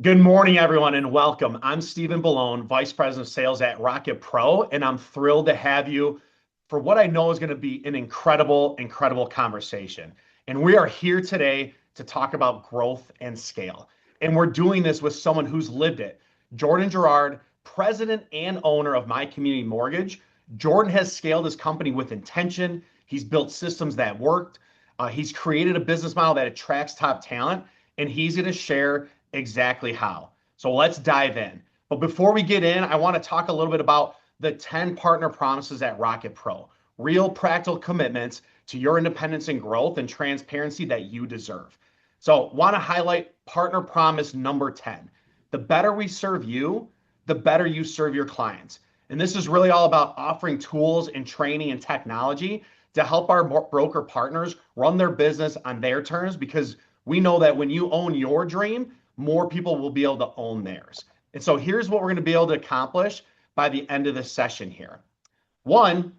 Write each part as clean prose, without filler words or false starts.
Good morning, everyone, and welcome. I'm Stephen Balone, Vice President of Sales at Rocket Pro, and I'm thrilled to have you for what I know is going to be an incredible conversation. And we are here today to talk about growth and scale. And we're doing this with someone who's lived it. Jordan Gerard, President and owner of My Community Mortgage. Jordan has scaled his company with intention. He's built systems that worked. He's created a business model that attracts top talent, and he's going to share exactly how. So let's dive in. But before we get in, I want to talk a little bit about the 10 partner promises at Rocket Pro, real practical commitments to your independence and growth and transparency that you deserve. So, want to highlight partner promise number 10. The better we serve you, the better you serve your clients. And this is really all about offering tools and training and technology to help our broker partners run their business on their terms, because we know that when you own your dream, more people will be able to own theirs. And so here's what we're going to be able to accomplish by the end of this session here. One,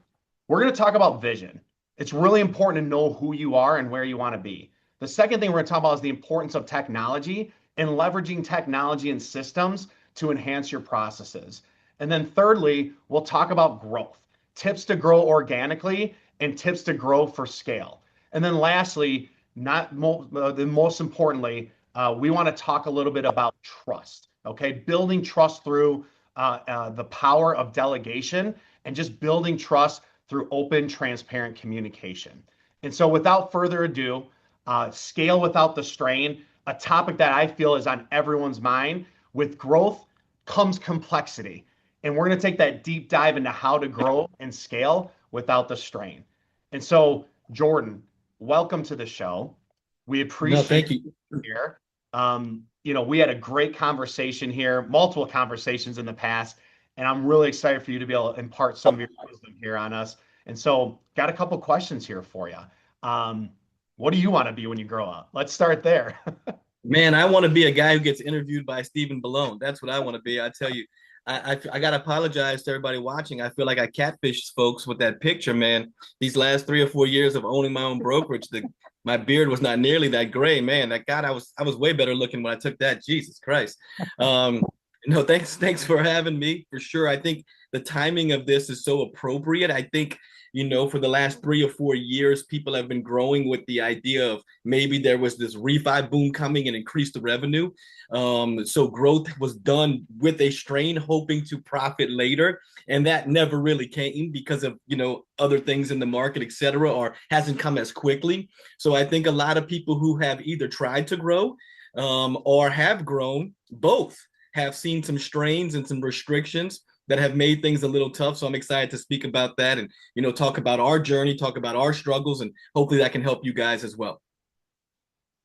we're going to talk about vision. It's really important to know who you are and where you want to be. The second thing we're going to talk about is the importance of technology and leveraging technology and systems to enhance your processes. And then thirdly, we'll talk about growth, tips to grow organically and tips to grow for scale. And then lastly, the most importantly, we want to talk a little bit about trust. Okay, building trust through the power of delegation and just building trust through open, transparent communication. And so, without further ado, scale without the strain, a topic that I feel is on everyone's mind. With growth comes complexity. And we're going to take that deep dive into how to grow and scale without the strain. And so, Jordan, welcome to the show. We No, appreciate thank you. you here. We had a great conversation here, multiple conversations in the past, and I'm really excited for you to be able to impart some of your wisdom here on us. And so, got a couple questions here for you. What do you want to be when you grow up? Let's start there. Man, I want to be a guy who gets interviewed by Stephen Balone. That's what I want to be. I tell you, I got to apologize to everybody watching. I feel like I catfished folks with that picture, man. These last 3 or 4 years of owning my own brokerage, my beard was not nearly that gray, man. That God, I was way better looking when I took that. Jesus Christ. Um, no, thanks for having me. For sure. I think the timing of this is so appropriate. I think for the last 3 or 4 years, people have been growing with the idea of maybe there was this refi boom coming and increased the revenue. So growth was done with a strain, hoping to profit later. And that never really came because of, other things in the market, et cetera, or hasn't come as quickly. So I think a lot of people who have either tried to grow or have grown, both have seen some strains and some restrictions that have made things a little tough. So I'm excited to speak about that and, talk about our journey, talk about our struggles, and hopefully that can help you guys as well.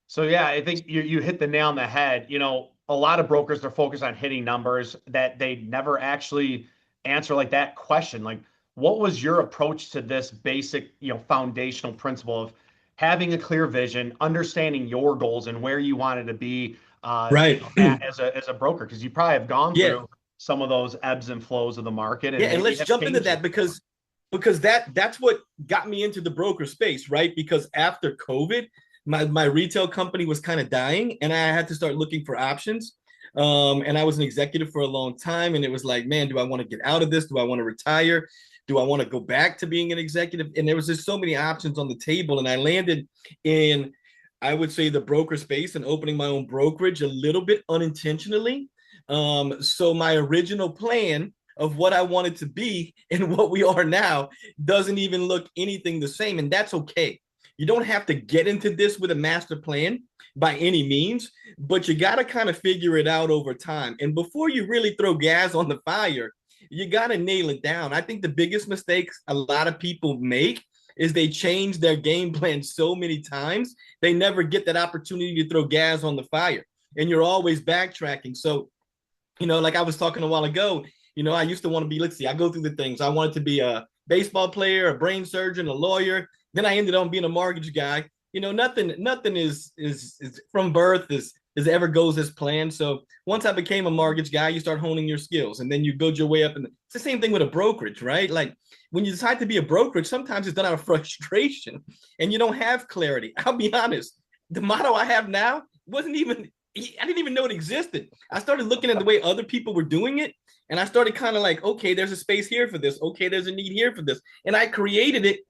So yeah, I think you hit the nail on the head. A lot of brokers are focused on hitting numbers that they never actually answer like that question. Like, what was your approach to this basic, foundational principle of having a clear vision, understanding your goals and where you wanted to be, Right. as a broker? Because you probably have gone Yeah. through some of those ebbs and flows of the market Yeah. and And maybe let's have jump into changed it. that because that's what got me into the broker space, right? Because after COVID, my retail company was kind of dying and I had to start looking for options. And I was an executive for a long time. And it was like, man, do I want to get out of this? Do I want to retire? Do I want to go back to being an executive? And there was just so many options on the table. And I landed in, I would say, the broker space and opening my own brokerage a little bit unintentionally. So my original plan of what I wanted to be and what we are now doesn't even look anything the same. And that's okay. You don't have to get into this with a master plan by any means, but you got to kind of figure it out over time. And before you really throw gas on the fire, you got to nail it down. I think the biggest mistakes a lot of people make is they change their game plan so many times, they never get that opportunity to throw gas on the fire. And you're always backtracking. So, like I was talking a while ago, I used to want to be, let's see, I go through the things. I wanted to be a baseball player, a brain surgeon, a lawyer. Then I ended up being a mortgage guy. Nothing is from birth is ever goes as planned. So once I became a mortgage guy, you start honing your skills and then you build your way up. And it's the same thing with a brokerage, right? Like when you decide to be a brokerage, sometimes it's done out of frustration and you don't have clarity. I'll be honest. The motto I have now wasn't even I didn't even know it existed. I started looking at the way other people were doing it, and I started kind of like, okay, there's a space here for this. Okay, there's a need here for this. And I created it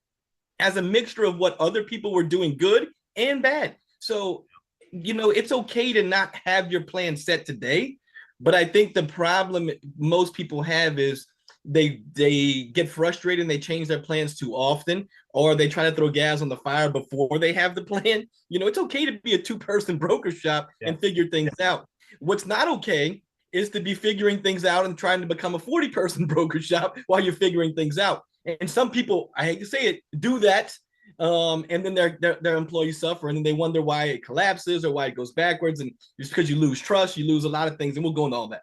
as a mixture of what other people were doing good and bad. So, it's okay to not have your plan set today. But I think the problem most people have is they get frustrated and they change their plans too often, or they try to throw gas on the fire before they have the plan. It's okay to be a 2-person broker shop and figure things out. What's not okay is to be figuring things out and trying to become a 40-person broker shop while you're figuring things out. And some people, I hate to say it, do that. And then their employees suffer, and then they wonder why it collapses or why it goes backwards. And just because you lose trust, you lose a lot of things, and we'll go into all that.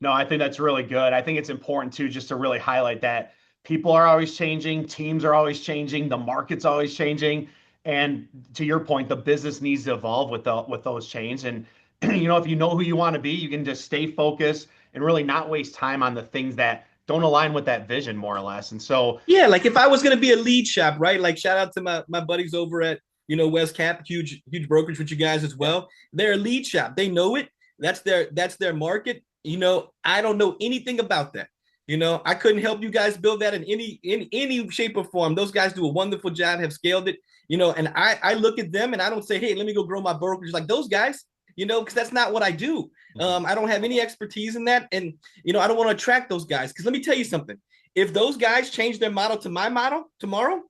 No, I think that's really good. I think it's important too, just to really highlight that people are always changing, teams are always changing, the market's always changing. And to your point, the business needs to evolve with those changes. And if you know who you want to be, you can just stay focused and really not waste time on the things that don't align with that vision, more or less. And so, yeah, like if I was going to be a lead shop, right? Like shout out to my buddies over at, West Cap, huge brokerage with you guys as well. They're a lead shop. They know it. That's their market. I don't know anything about that. I couldn't help you guys build that in any shape or form. Those guys do a wonderful job, have scaled it, and I look at them and I don't say, hey, let me go grow my brokerage like those guys, because that's not what I do. I don't have any expertise in that. And, I don't want to attract those guys. Because let me tell you something. If those guys change their model to my model tomorrow,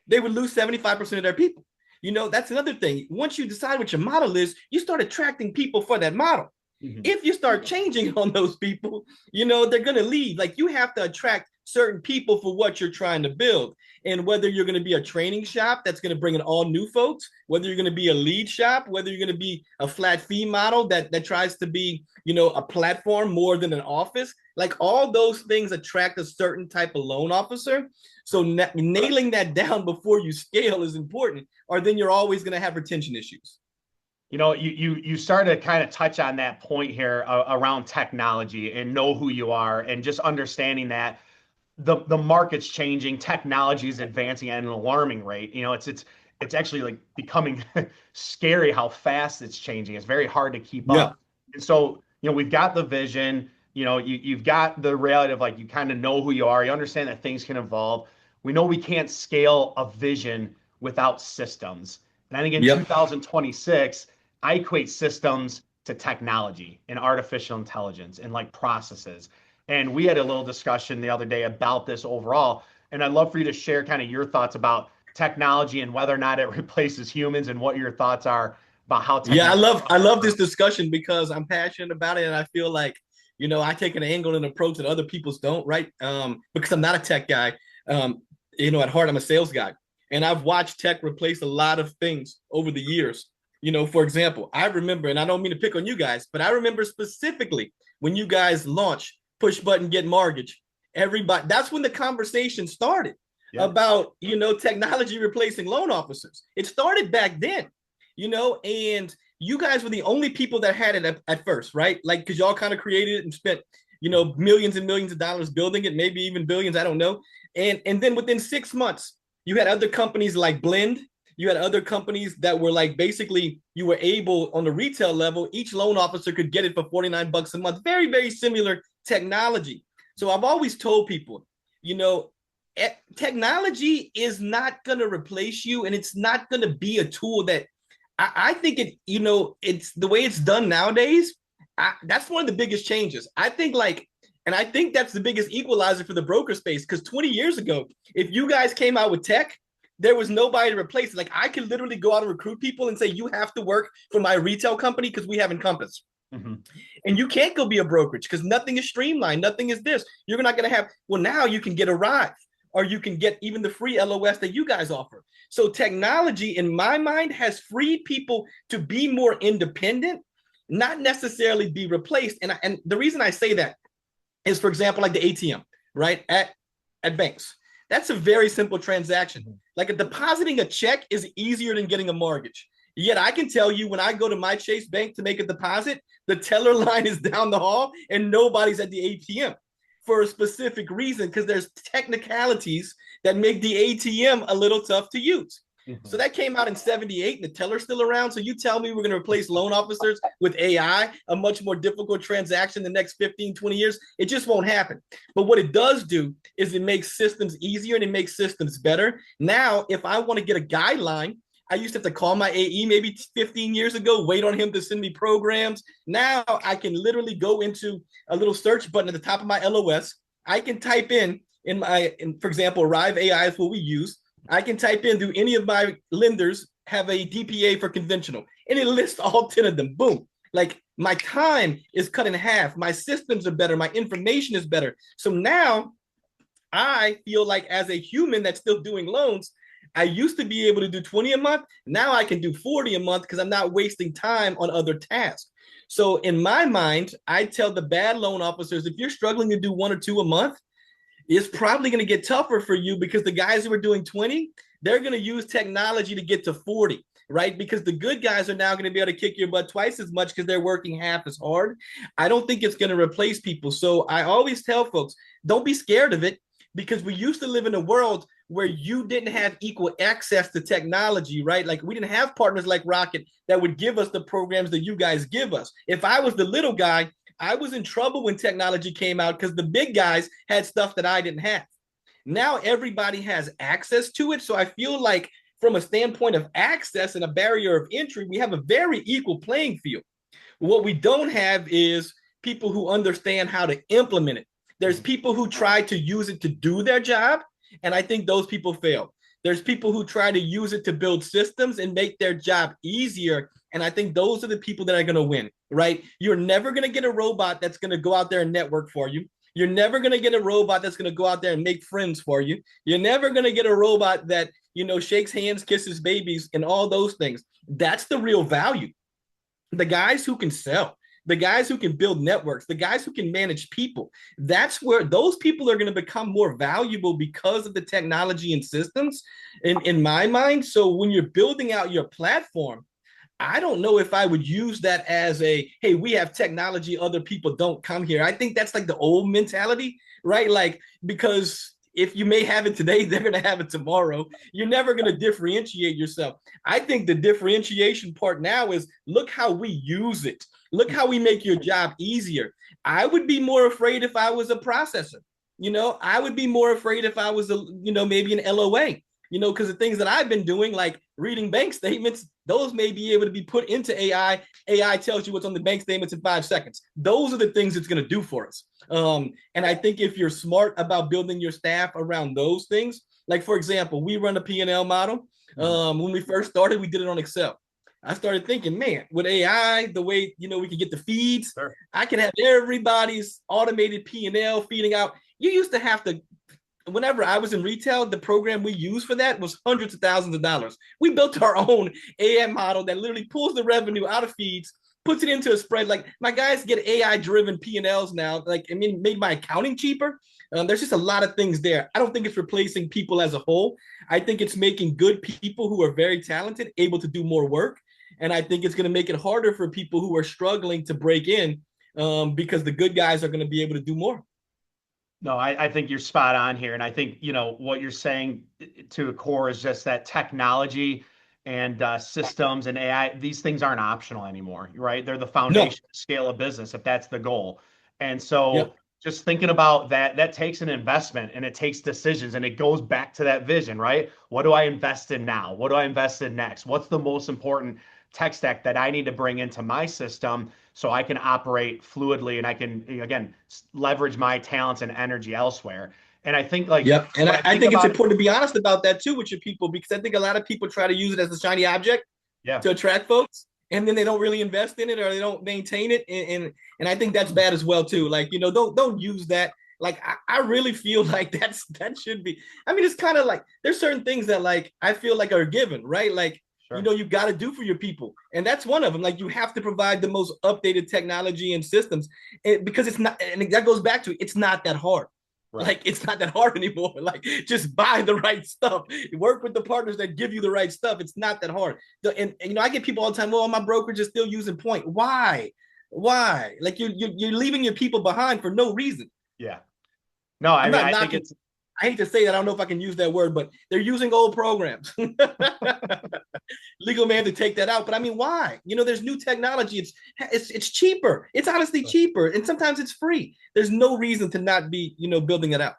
they would lose 75% of their people. That's another thing. Once you decide what your model is, you start attracting people for that model. Mm-hmm. If you start changing on those people, they're going to leave. Like you have to attract certain people for what you're trying to build. And whether you're going to be a training shop that's going to bring in all new folks, whether you're going to be a lead shop, whether you're going to be a flat fee model that tries to be, a platform more than an office, like all those things attract a certain type of loan officer. So nailing that down before you scale is important, or then you're always going to have retention issues. You started to kind of touch on that point here around technology and know who you are, and just understanding that the market's changing, technology is advancing at an alarming rate. It's actually like becoming scary how fast it's changing. It's very hard to keep up. And so, we've got the vision, you've got the reality of like, you kind of know who you are. You understand that things can evolve. We know we can't scale a vision without systems. And I think in 2026, I equate systems to technology and artificial intelligence and like processes. And we had a little discussion the other day about this overall. And I'd love for you to share kind of your thoughts about technology and whether or not it replaces humans, and what your thoughts are about how technology. Yeah, I love this discussion because I'm passionate about it. And I feel like, I take an angle and approach that other people's don't, right? Because I'm not a tech guy. At heart, I'm a sales guy. And I've watched tech replace a lot of things over the years. For example, I remember, and I don't mean to pick on you guys, but I remember specifically when you guys launched Push Button Get Mortgage. Everybody, that's when the conversation started about, technology replacing loan officers. It started back then, and you guys were the only people that had it at first, right? Like, because y'all kind of created it and spent, millions and millions of dollars building it, maybe even billions, I don't know. And then within 6 months, you had other companies like Blend. You had other companies that were like, basically, you were able on the retail level, each loan officer could get it for $49 a month. Very, very similar technology. So I've always told people, technology is not going to replace you, and it's not going to be a tool that I think it, it's the way it's done nowadays. That's one of the biggest changes. I think and I think that's the biggest equalizer for the broker space, because 20 years ago, if you guys came out with tech, there was nobody to replace it. Like I could literally go out and recruit people and say, you have to work for my retail company because we have Encompass. Mm-hmm. And you can't go be a brokerage because nothing is streamlined. Nothing is this. You're not going to have, well, now you can get Arrive, or you can get even the free LOS that you guys offer. So technology, in my mind, has freed people to be more independent, not necessarily be replaced. And the reason I say that is, for example, like the ATM, right? At banks. That's a very simple transaction. Mm-hmm. Like depositing a check is easier than getting a mortgage. Yet I can tell you, when I go to my Chase Bank to make a deposit, the teller line is down the hall and nobody's at the ATM for a specific reason, because there's technicalities that make the ATM a little tough to use. So that came out in 78 and the teller's still around. So you tell me we're going to replace loan officers with AI, a much more difficult transaction in the next 15, 20 years. It just won't happen. But what it does do is it makes systems easier and it makes systems better. Now, if I want to get a guideline, I used to have to call my AE maybe 15 years ago, wait on him to send me programs. Now I can literally go into a little search button at the top of my LOS. I can type for example, Arrive AI is what we use. I can type in, do any of my lenders have a DPA for conventional? And it lists all 10 of them. Boom. Like my time is cut in half. My systems are better. My information is better. So now I feel like as a human that's still doing loans, I used to be able to do 20 a month. Now I can do 40 a month because I'm not wasting time on other tasks. So in my mind, I tell the bad loan officers, if you're struggling to do 1 or 2 a month, it's probably going to get tougher for you because the guys who are doing 20, they're going to use technology to get to 40, right? Because the good guys are now going to be able to kick your butt twice as much because they're working half as hard. I don't think it's going to replace people. So I always tell folks, don't be scared of it because we used to live in a world where you didn't have equal access to technology, right? Like we didn't have partners like Rocket that would give us the programs that you guys give us. If I was the little guy, I was in trouble when technology came out because the big guys had stuff that I didn't have. Now everybody has access to it. So I feel like from a standpoint of access and a barrier of entry, we have a very equal playing field. What we don't have is people who understand how to implement it. There's people who try to use it to do their job, and I think those people fail. There's people who try to use it to build systems and make their job easier. And I think those are the people that are going to win, right? You're never going to get a robot that's going to go out there and network for you. You're never going to get a robot that's going to go out there and make friends for you. You're never going to get a robot that, shakes hands, kisses babies, and all those things. That's the real value. The guys who can sell, the guys who can build networks, the guys who can manage people, that's where those people are going to become more valuable because of the technology and systems in my mind. So when you're building out your platform, I don't know if I would use that as a, hey, we have technology, other people don't come here. I think that's like the old mentality, right? Like, because if you may have it today, they're going to have it tomorrow. You're never going to differentiate yourself. I think the differentiation part now is look how we use it. Look how we make your job easier. I would be more afraid if I was a processor. I would be more afraid if I was maybe an LOA, because the things that I've been doing, like reading bank statements, those may be able to be put into AI. AI tells you what's on the bank statements in 5 seconds. Those are the things it's going to do for us. And I think if you're smart about building your staff around those things, like for example, we run a P&L model. When we first started, we did it on Excel. I started thinking, man, with AI, the way, we can get the feeds, sure, I can have everybody's automated P&L feeding out. You used to have to, whenever I was in retail, the program we used for that was hundreds of thousands of dollars. We built our own AI model that literally pulls the revenue out of feeds, puts it into a spread. Like my guys get AI-driven P&Ls now. Like, made my accounting cheaper. There's just a lot of things there. I don't think it's replacing people as a whole. I think it's making good people who are very talented able to do more work. And I think it's going to make it harder for people who are struggling to break in because the good guys are going to be able to do more. No, I think you're spot on here. And I think, what you're saying to a core is just that technology and systems and AI, these things aren't optional anymore, right? They're the foundation to scale a business if that's the goal. And so just thinking about that takes an investment and it takes decisions and it goes back to that vision, right? What do I invest in now? What do I invest in next? What's the most important tech stack that I need to bring into my system so I can operate fluidly and I can, again, leverage my talents and energy elsewhere. And I think and I think it's important to be honest about that too with your people, because I think a lot of people try to use it as a shiny object to attract folks, and then they don't really invest in it or they don't maintain it. And I think that's bad as well too. Like, don't use that. Like, I really feel like that should be, it's kind of like, there's certain things that like, I feel like are given, right? Like, sure, you got to do for your people. And that's one of them. Like, you have to provide the most updated technology and systems because it's not, and that goes back to, it's not that hard. Right. Like, it's not that hard anymore. Like, just buy the right stuff. Work with the partners that give you the right stuff. It's not that hard. And I get people all the time, well, my brokerage is still using Point. Why? Like, you're leaving your people behind for no reason. Yeah. No, I think it's I hate to say that, I don't know if I can use that word, but they're using old programs. Legal man to take that out. But I mean, why? There's new technology. It's cheaper. It's honestly cheaper. And sometimes it's free. There's no reason to not be, building it out.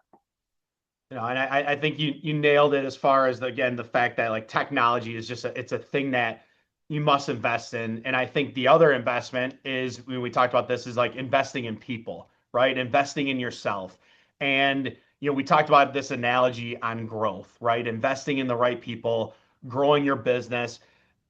And I think you nailed it as far as again the fact that like technology is just it's a thing that you must invest in. And I think the other investment is when we talked about this is like investing in people, right? Investing in yourself. And we talked about this analogy on growth, right? Investing in the right people, growing your business.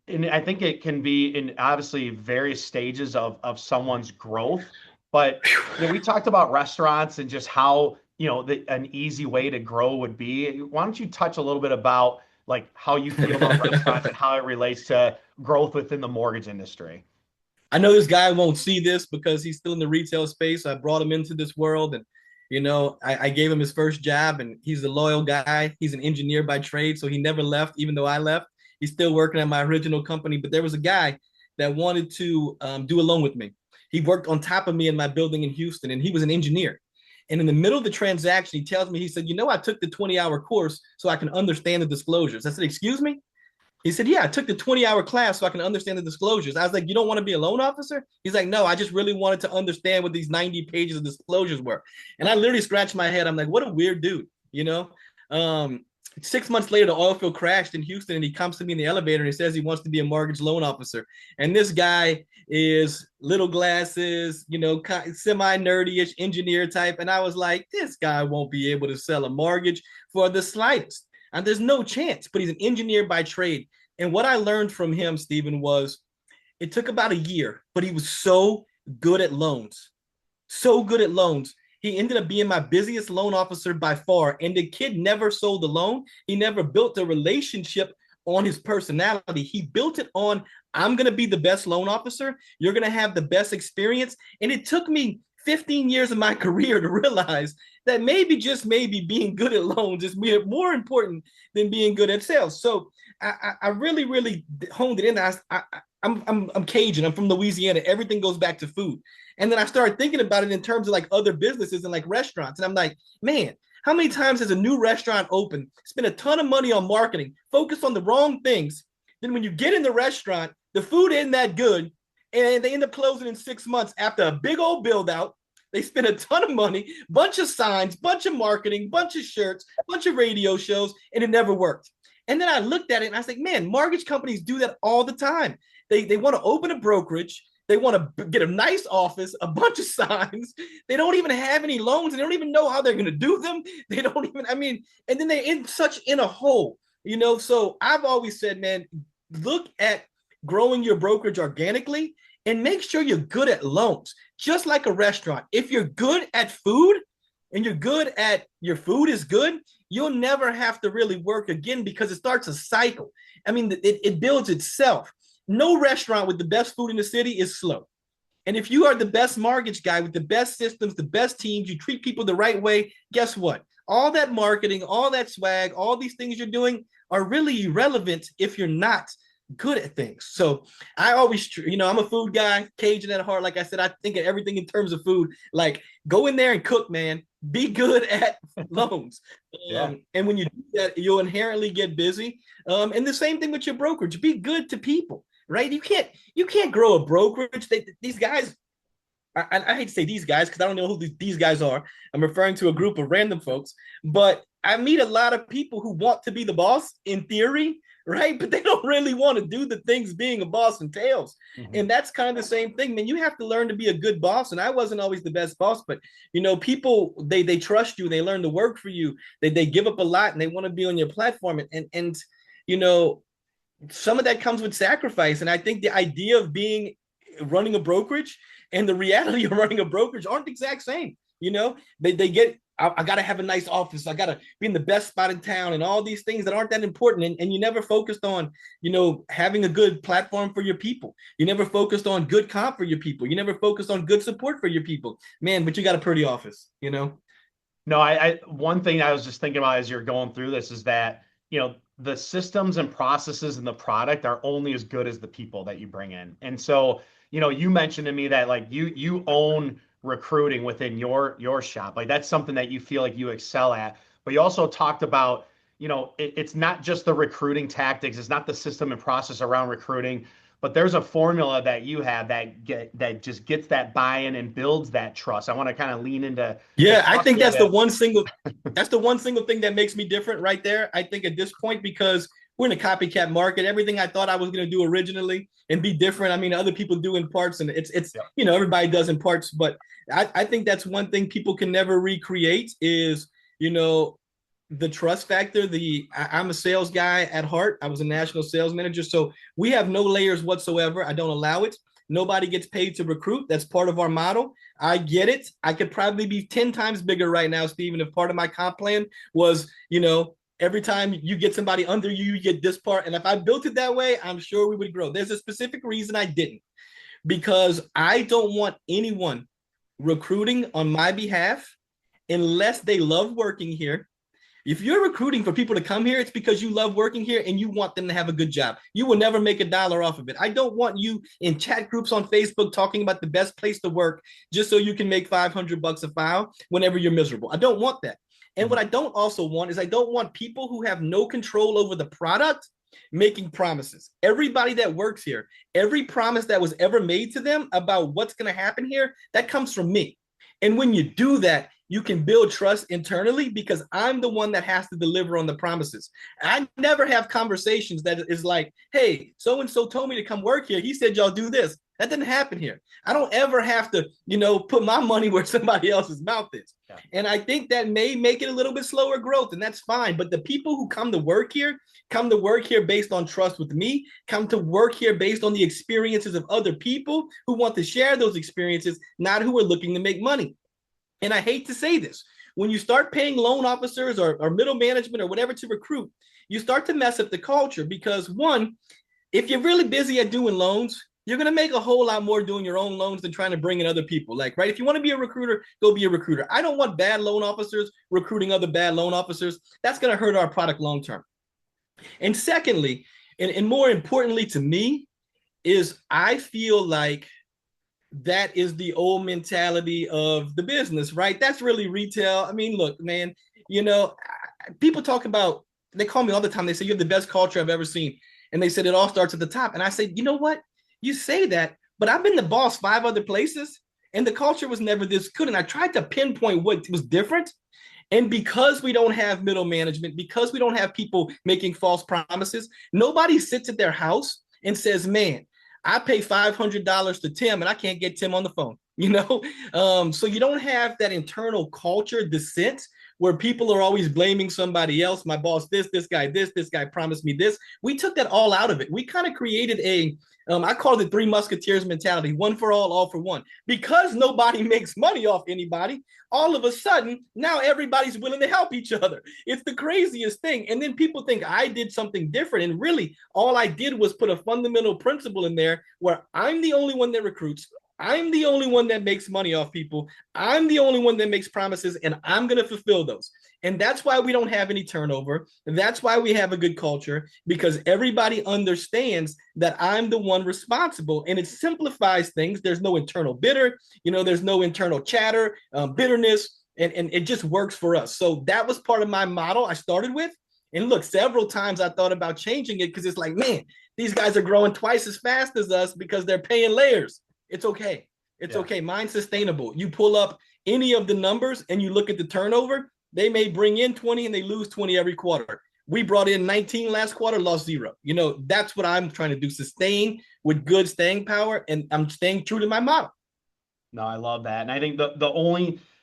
And I think it can be in obviously various stages of someone's growth. But we talked about restaurants and just how an easy way to grow would be. Why don't you touch a little bit about like how you feel about restaurants and how it relates to growth within the mortgage industry? I know this guy won't see this because he's still in the retail space. I brought him into this world, and I gave him his first job, and he's a loyal guy. He's an engineer by trade, so he never left, even though I left. He's still working at my original company. But there was a guy that wanted to do a loan with me. He worked on top of me in my building in Houston, and he was an engineer. And in the middle of the transaction, he tells me, he said, I took the 20-hour course so I can understand the disclosures. I said, excuse me? He said, yeah, I took the 20-hour class so I can understand the disclosures. I was like, you don't want to be a loan officer? He's like, no, I just really wanted to understand what these 90 pages of disclosures were. And I literally scratched my head. I'm like, what a weird dude, 6 months later, the oil field crashed in Houston, and he comes to me in the elevator and he says he wants to be a mortgage loan officer. And this guy is little glasses, semi-nerdy-ish engineer type. And I was like, this guy won't be able to sell a mortgage for the slightest. And there's no chance, but he's an engineer by trade. And what I learned from him, Stephen, was it took about a year, but he was so good at loans, so good at loans. He ended up being my busiest loan officer by far. And the kid never sold a loan. He never built a relationship on his personality. He built it on, I'm going to be the best loan officer. You're going to have the best experience. And it took me 15 years of my career to realize that maybe, just maybe, being good at loans is more important than being good at sales. So I really, really honed it in. I'm Cajun. I'm from Louisiana. Everything goes back to food. And then I started thinking about it in terms of like other businesses and like restaurants. And I'm like, man, how many times has a new restaurant opened, spend a ton of money on marketing, focus on the wrong things? Then when you get in the restaurant, the food isn't that good. And they end up closing in 6 months after a big old build out. They spent a ton of money, bunch of signs, bunch of marketing, bunch of shirts, bunch of radio shows, and it never worked. And then I looked at it and I was like, man, mortgage companies do that all the time. They want to open a brokerage. They want to get a nice office, a bunch of signs. They don't even have any loans. And they don't even know how they're going to do them. They don't even, and then they're in a hole, So I've always said, man, look at growing your brokerage organically and make sure you're good at loans. Just like a restaurant. If you're good at food and you're good at your food is good, you'll never have to really work again because it starts a cycle. It builds itself. No restaurant with the best food in the city is slow. And if you are the best mortgage guy with the best systems, the best teams, you treat people the right way, guess what? All that marketing, all that swag, all these things you're doing are really irrelevant if you're not good at things. So I always, I'm a food guy, Cajun at heart. Like I said, I think of everything in terms of food. Like, go in there and cook, man. Be good at loans. Yeah. And when you do that, you'll inherently get busy. And the same thing with your brokerage. Be good to people. Right? You can't grow a brokerage. These guys, I hate to say these guys because I don't know who these guys are. I'm referring to a group of random folks, but I meet a lot of people who want to be the boss in theory, right? But they don't really want to do the things being a boss entails. Mm-hmm. And that's kind of the same thing, man. You have to learn to be a good boss. And I wasn't always the best boss, but people, they trust you. They learn to work for you. They give up a lot and they want to be on your platform. And some of that comes with sacrifice. And I think the idea of running a brokerage and the reality of running a brokerage aren't the exact same. They get, I got to have a nice office. I got to be in the best spot in town and all these things that aren't that important. And you never focused on, having a good platform for your people. You never focused on good comp for your people. You never focused on good support for your people, man, but you got a pretty office, No, one thing I was just thinking about as you're going through this is that, the systems and processes and the product are only as good as the people that you bring in. And so, you mentioned to me that like you own recruiting within your shop. Like that's something that you feel like you excel at. but you also talked about, it's not just the recruiting tactics, it's not the system and process around recruiting, but there's a formula that you have that just gets that buy-in and builds that trust. I want to kind of lean into the Yeah, I trust think a bit. that's the one single thing that makes me different right there. I think at this point, because we're in a copycat market, everything I thought I was going to do originally and be different. I mean, other people do in parts, and it's Yeah. everybody does in parts, but I think that's one thing people can never recreate is you know the trust factor. I'm a sales guy at heart. I was a national sales manager, so we have no layers whatsoever. I don't allow it. Nobody gets paid to recruit. That's part of our model. I get it. I could probably be 10 times bigger right now, Stephen, if part of my comp plan was, every time you get somebody under you, you get this part. And if I built it that way, I'm sure we would grow. There's a specific reason I didn't, because I don't want anyone recruiting on my behalf unless they love working here. If you're recruiting for people to come here, it's because you love working here and you want them to have a good job. You will never make $1 off of it. I don't want you in chat groups on Facebook talking about the best place to work just so you can make $500 a file whenever you're miserable. I don't want that. And what I don't also want is I don't want people who have no control over the product making promises. Everybody that works here, every promise that was ever made to them about what's going to happen here, that comes from me. And when you do that, you can build trust internally because I'm the one that has to deliver on the promises. I never have conversations that is like, hey, so-and-so told me to come work here. He said, y'all do this. That didn't happen here. I don't ever have to, put my money where somebody else's mouth is. Yeah. And I think that may make it a little bit slower growth, and that's fine. But the people who come to work here based on trust with me, come to work here based on the experiences of other people who want to share those experiences, not who are looking to make money. And I hate to say this, when you start paying loan officers or middle management or whatever to recruit, you start to mess up the culture because, one, if you're really busy at doing loans, you're going to make a whole lot more doing your own loans than trying to bring in other people. Like, right, if you want to be a recruiter, go be a recruiter. I don't want bad loan officers recruiting other bad loan officers. That's going to hurt our product long term. And secondly, and more importantly to me, is I feel like that is the old mentality of the business, right? That's really retail. I mean, look, man, people talk about, they call me all the time. They say, you have the best culture I've ever seen. And they said, it all starts at the top. And I say, you know what? You say that, but I've been the boss 5 other places and the culture was never this good. And I tried to pinpoint what was different. And because we don't have middle management, because we don't have people making false promises, nobody sits at their house and says, man, I pay $500 to Tim and I can't get Tim on the phone, So you don't have that internal culture dissent where people are always blaming somebody else. My boss, this guy promised me this. We took that all out of it. We kind of created I call it the 3 Musketeers mentality, one for all for one. Because nobody makes money off anybody, all of a sudden, now everybody's willing to help each other. It's the craziest thing. And then people think I did something different. And really, all I did was put a fundamental principle in there where I'm the only one that recruits. I'm the only one that makes money off people. I'm the only one that makes promises, and I'm going to fulfill those. And that's why we don't have any turnover. That's why we have a good culture, because everybody understands that I'm the one responsible, and it simplifies things. There's no internal bitter, there's no internal chatter, bitterness, and it just works for us. So that was part of my model I started with. And look, several times I thought about changing it because it's like, man, these guys are growing twice as fast as us because they're paying layers. It's okay. It's okay. Mine's sustainable. You pull up any of the numbers and you look at the turnover, they may bring in 20 and they lose 20 every quarter. We brought in 19 last quarter, lost 0. That's what I'm trying to do, sustain with good staying power, and I'm staying true to my model. No, I love that. And I think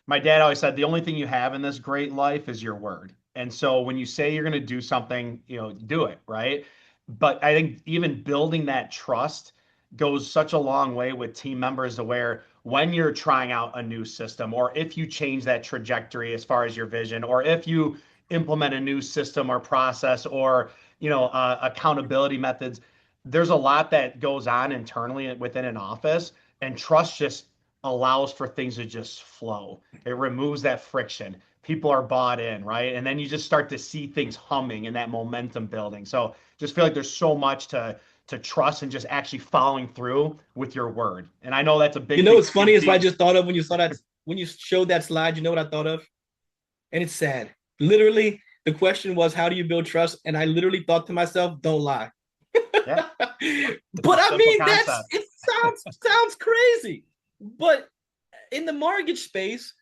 my dad always said, the only thing you have in this great life is your word. And so when you say you're going to do something, do it, right? But I think even building that trust goes such a long way with team members to where when you're trying out a new system, or if you change that trajectory as far as your vision, or if you implement a new system or process or, accountability methods, there's a lot that goes on internally within an office, and trust just allows for things to just flow. It removes that friction. People are bought in, right? And then you just start to see things humming and that momentum building. So just feel like there's so much to trust and just actually following through with your word. And I know that's a big what's funny is what I just thought of when you showed that slide, you know what I thought of? And it's sad. Literally, the question was, how do you build trust? And I literally thought to myself, don't lie. Yeah. It's a But I simple mean, concept. it sounds crazy. But in the mortgage space,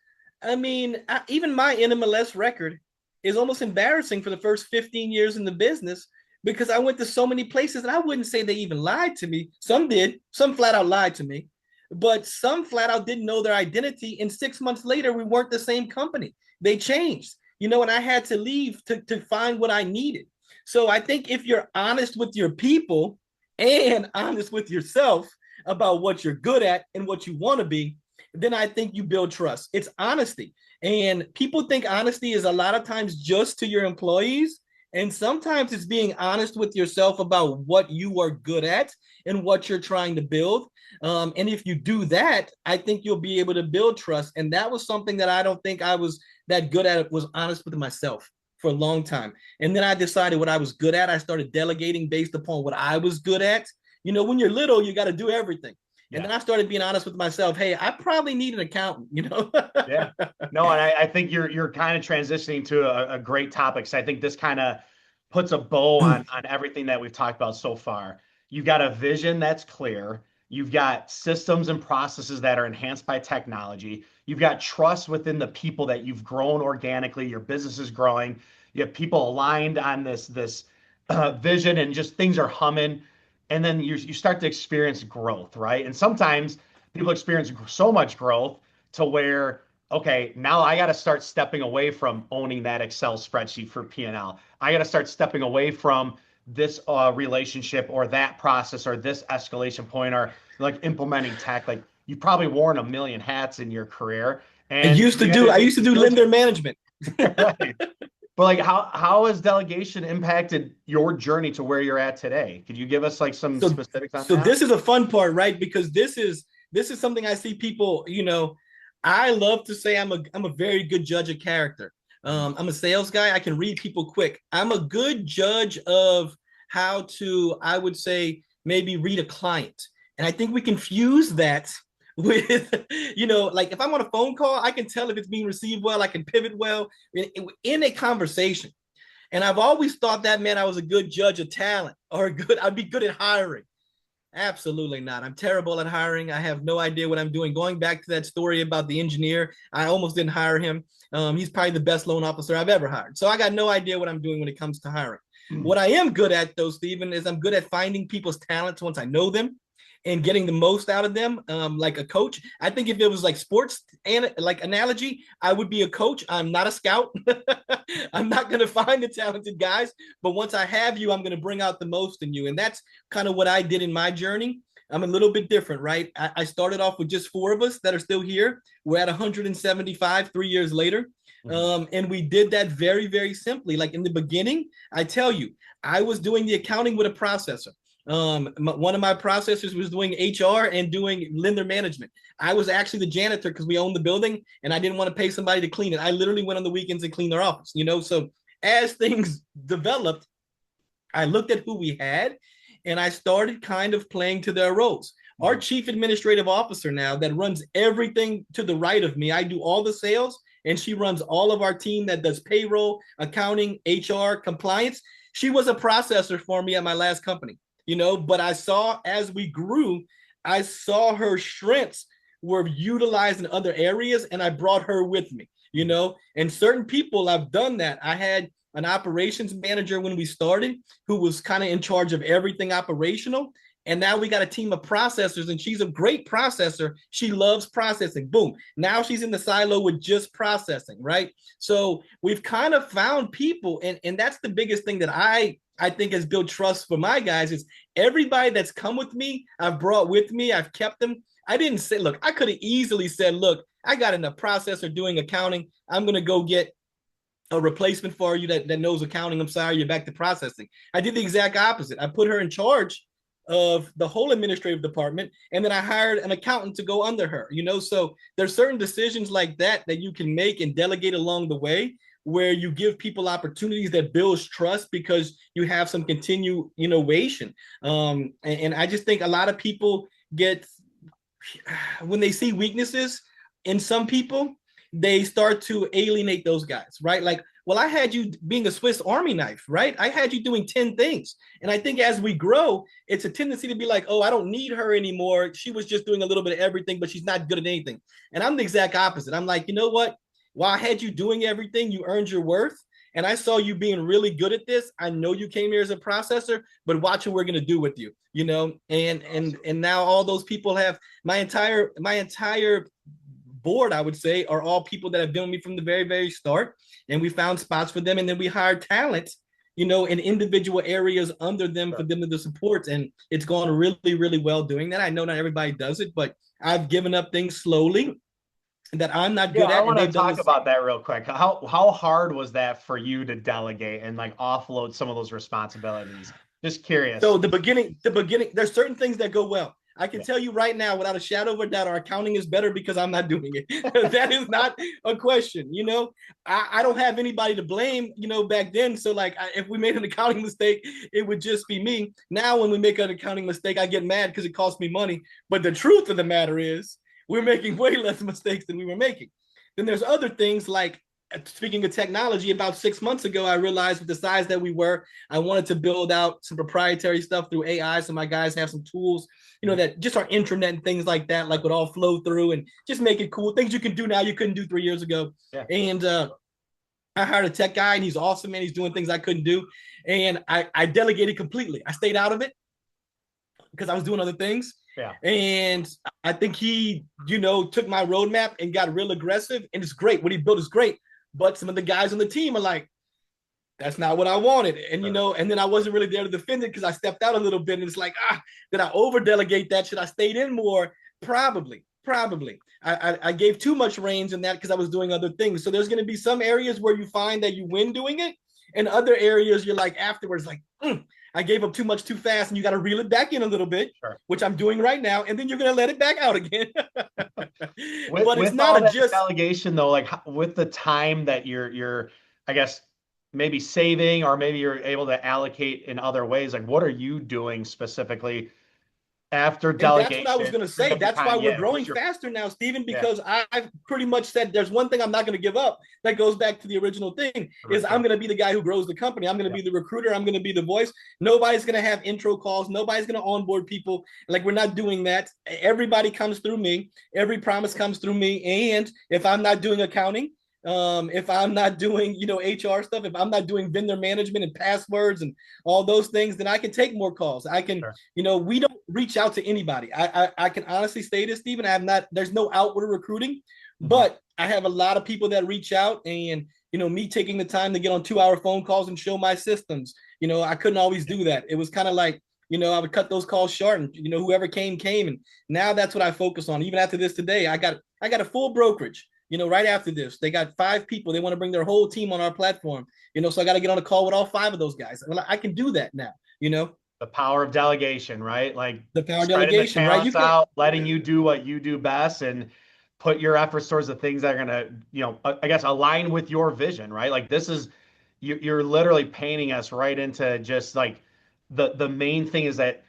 I mean, even my NMLS record is almost embarrassing for the first 15 years in the business because I went to so many places and I wouldn't say they even lied to me. Some did, some flat out lied to me, but some flat out didn't know their identity. And 6 months later, we weren't the same company. They changed, and I had to leave to find what I needed. So I think if you're honest with your people and honest with yourself about what you're good at and what you want to be, then I think you build trust. It's honesty. And people think honesty is a lot of times just to your employees. And sometimes it's being honest with yourself about what you are good at and what you're trying to build. And if you do that, I think you'll be able to build trust. And that was something that I don't think I was that good at, was honest with myself for a long time. And then I decided what I was good at. I started delegating based upon what I was good at. When you're little, you got to do everything. And then I started being honest with myself. Hey, I probably need an accountant. Yeah. No, and I think you're kind of transitioning to a great topic. So I think this kind of puts a bow on everything that we've talked about so far. You've got a vision that's clear. You've got systems and processes that are enhanced by technology. You've got trust within the people that you've grown organically. Your business is growing. You have people aligned on this vision, and just things are humming. And then you start to experience growth, right? And sometimes people experience so much growth to where, okay, now I got to start stepping away from owning that Excel spreadsheet for P&L. I got to start stepping away from this relationship or that process or this escalation point, or like implementing tech. Like, you've probably worn a million hats in your career, I and used to do lender management. right. But like, how has delegation impacted your journey to where you're at today? Could you give us like some So specifics on so that? this is a fun part, right? Because this is something I see people, I love to say I'm a very good judge of character. I'm a sales guy. I can read people quick. I'm a good judge of how to, I would say, maybe read a client. And I think we confuse that with, like if I'm on a phone call, I can tell if it's being received well. I can pivot well in a conversation. And I've always thought that meant I was a good judge of talent, or I'd be good at hiring. Absolutely not. I'm terrible at hiring. I have no idea what I'm doing. Going back to that story about the engineer, I almost didn't hire him. He's probably the best loan officer I've ever hired. So I got no idea what I'm doing when it comes to hiring. What I am good at, though, Stephen, is I'm good at finding people's talents once I know them and getting the most out of them, like a coach. I think if it was like sports and like analogy, I would be a coach. I'm not a scout. I'm not going to find the talented guys, but once I have you, I'm going to bring out the most in you. And that's kind of what I did in my journey. I'm a little bit different, right? I started off with just 4 of us that are still here. We're at 175 3 years later. And we did that very, very simply. Like in the beginning, I tell you, I was doing the accounting with a processor. One of my processors was doing HR and doing lender management. I was actually the janitor because we owned the building and I didn't want to pay somebody to clean it. I literally went on the weekends and cleaned their office, So as things developed, I looked at who we had and I started kind of playing to their roles. Our chief administrative officer now that runs everything to the right of me, I do all the sales and she runs all of our team that does payroll, accounting, HR, compliance. She was a processor for me at my last company. But I saw as we grew, I saw her strengths were utilized in other areas and I brought her with me, and certain people I've done that. I had an operations manager when we started who was kind of in charge of everything operational. And now we got a team of processors and she's a great processor. She loves processing. Boom. Now she's in the silo with just processing, right? So we've kind of found people. And that's the biggest thing that I think has built trust for my guys is everybody that's come with me, I've brought with me, I've kept them. I didn't say, look, I could have easily said, look, I got in a processor doing accounting. I'm going to go get a replacement for you that knows accounting. I'm sorry, you're back to processing. I did the exact opposite. I put her in charge of the whole administrative department. And then I hired an accountant to go under her, so there's certain decisions like that you can make and delegate along the way where you give people opportunities that builds trust because you have some continued innovation. And I just think a lot of people get, when they see weaknesses in some people, they start to alienate those guys, right? Like Well, I had you being a Swiss Army knife, right? I had you doing 10 things. And I think as we grow, it's a tendency to be like, oh, I don't need her anymore. She was just doing a little bit of everything, but she's not good at anything. And I'm the exact opposite. I'm like, you know what? While I had you doing everything, you earned your worth. And I saw you being really good at this. I know you came here as a processor, but watch what we're gonna do with you, you know. And now all those people have my entire board, I would say, are all people that have been with me from the very, very start. And we found spots for them. And then we hired talent, you know, in individual areas under them for them to support. And it's gone really, really well doing that. I know not everybody does it, but I've given up things slowly that I'm not good at. I want to talk about that real quick. How hard was that for you to delegate and like offload some of those responsibilities? Just curious. So the beginning, there's certain things that go well. I can tell you right now, without a shadow of a doubt, our accounting is better because I'm not doing it. That is not a question. You know, I don't have anybody to blame, you know, back then. So like, if we made an accounting mistake, it would just be me. Now, when we make an accounting mistake, I get mad because it costs me money. But the truth of the matter is we're making way less mistakes than we were making. Then there's other things like, speaking of technology, about 6 months ago, I realized with the size that we were, I wanted to build out some proprietary stuff through AI. So my guys have some tools, you know, that just our intranet and things like that, like would all flow through and just make it cool. Things you can do now you couldn't do 3 years ago. Yeah. And I hired a tech guy and he's awesome, man. He's doing things I couldn't do. And I delegated completely. I stayed out of it because I was doing other things. Yeah. And I think he, you know, took my roadmap and got real aggressive. And it's great. What he built is great. But some of the guys on the team are like, that's not what I wanted. And, you know, and then I wasn't really there to defend it because I stepped out a little bit. And it's like, did I over delegate that? Should I stayed in more? Probably. I gave too much reins in that because I was doing other things. So there's going to be some areas where you find that you win doing it. And other areas you're like afterwards, like, I gave up too much too fast and you got to reel it back in a little bit, which I'm doing right now. And then you're going to let it back out again. But it's not a just delegation though, like with the time that you're, I guess, maybe saving, or maybe you're able to allocate in other ways. Like what are you doing specifically after delegation? That's what I was going to say. That's why we're growing faster now, Stephen, because I've pretty much said there's one thing I'm not going to give up. That goes back to the original thing is I'm going to be the guy who grows the company. I'm going to be the recruiter. I'm going to be the voice. Nobody's going to have intro calls. Nobody's going to onboard people. Like we're not doing that. Everybody comes through me. Every promise comes through me. And if I'm not doing accounting, if I'm not doing, you know, HR stuff, if I'm not doing vendor management and passwords and all those things, then I can take more calls. I can, you know, we don't reach out to anybody. I can honestly say this, Stephen, there's no outward recruiting, but I have a lot of people that reach out and, you know, me taking the time to get on 2-hour phone calls and show my systems, you know, I couldn't always do that. It was kind of like, you know, I would cut those calls short and, you know, whoever came. And now that's what I focus on. Even after this today, I got a full brokerage. You know, right after this, they got 5 people. They want to bring their whole team on our platform. You know, so I got to get on a call with all 5 of those guys. Well, I can do that now, you know. The power of delegation, right? Like the power of delegation, right? You out, letting you do what you do best and put your efforts towards the things that are going to, you know, I guess align with your vision, right? Like this is, you're literally painting us right into just like the main thing is that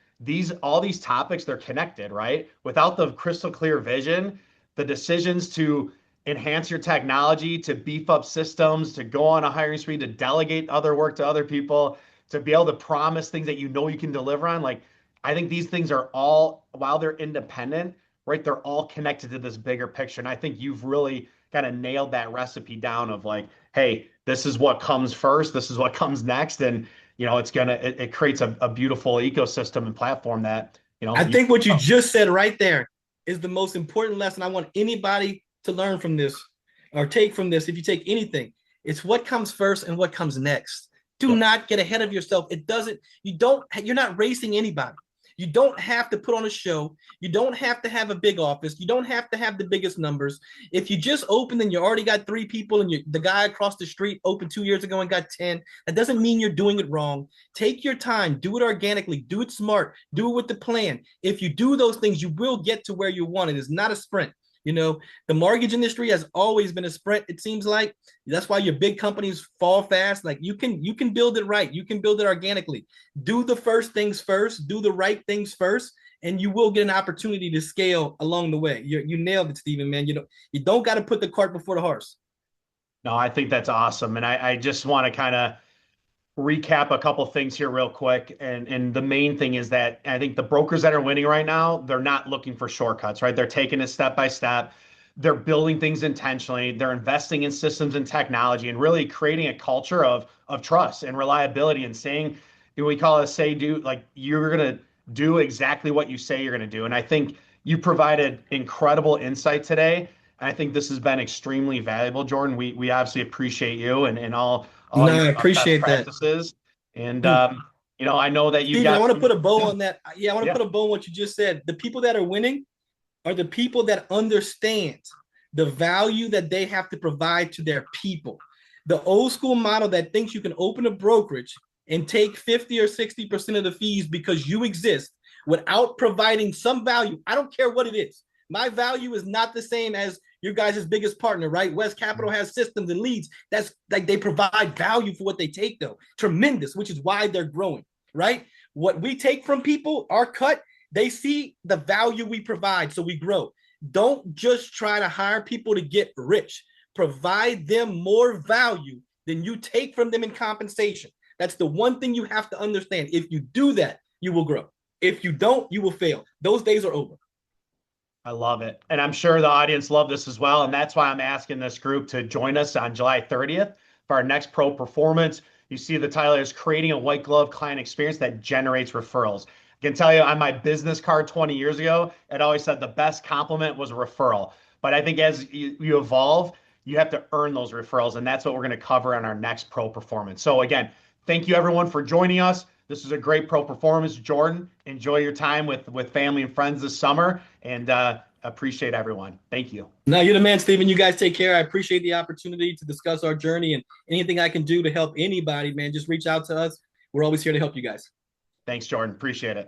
all these topics, they're connected, right? Without the crystal clear vision, the decisions to enhance your technology, to beef up systems, to go on a hiring spree, to delegate other work to other people, to be able to promise things that you know you can deliver on. Like, I think these things are all, while they're independent, right, they're all connected to this bigger picture. And I think you've really kind of nailed that recipe down of like, hey, this is what comes first, this is what comes next. And, you know, it creates a beautiful ecosystem and platform that, you know. I think what you just said right there is the most important lesson I want anybody to learn from this or take from this. If you take anything, it's what comes first and what comes next. Do not get ahead of yourself. You're not racing anybody. You don't have to put on a show. You don't have to have a big office. You don't have to have the biggest numbers. If you just open and you already got 3 people and the guy across the street opened 2 years ago and got 10, that doesn't mean you're doing it wrong. Take your time, do it organically, do it smart, do it with the plan. If you do those things, you will get to where you want. It is not a sprint. You know, the mortgage industry has always been a sprint, it seems like. That's why your big companies fall fast. Like you can build it right. You can build it organically. Do the first things first, do the right things first, and you will get an opportunity to scale along the way. You nailed it, Stephen, man. You don't got to put the cart before the horse. No, I think that's awesome. And I just want to kind of recap a couple things here real quick. And the main thing is that I think the brokers that are winning right now, they're not looking for shortcuts, right? They're taking it step by step. They're building things intentionally. They're investing in systems and technology and really creating a culture of trust and reliability and saying, we call it say do, like you're gonna do exactly what you say you're gonna do. And I think you provided incredible insight today. And I think this has been extremely valuable, Jordan. We obviously appreciate you and all No, your I best appreciate that. practices. And Hmm. I know that you've Stephen, I got want to some. put a bow Yeah, on that. Yeah, I want to yeah, put a bow on what you just said. The people that are winning are the people that understand the value that they have to provide to their people. The old school model that thinks you can open a brokerage and take 50 or 60% of the fees because you exist without providing some value. I don't care what it is. My value is not the same as your guys' biggest partner, right? West Capital has systems and leads. That's like they provide value for what they take, though. Tremendous, which is why they're growing, right? What we take from people, our cut, they see the value we provide, so we grow. Don't just try to hire people to get rich. Provide them more value than you take from them in compensation. That's the one thing you have to understand. If you do that, you will grow. If you don't, you will fail. Those days are over. I love it. And I'm sure the audience love this as well. And that's why I'm asking this group to join us on July 30th for our next pro performance. You see the title is creating a white glove client experience that generates referrals. I can tell you on my business card 20 years ago, it always said the best compliment was a referral. But I think as you evolve, you have to earn those referrals. And that's what we're going to cover on our next pro performance. So again, thank you everyone for joining us. This is a great pro performance. Jordan, enjoy your time with family and friends this summer, and appreciate everyone. Thank you. No, you're the man, Stephen. You guys take care. I appreciate the opportunity to discuss our journey, and anything I can do to help anybody, man, just reach out to us. We're always here to help you guys. Thanks, Jordan. Appreciate it.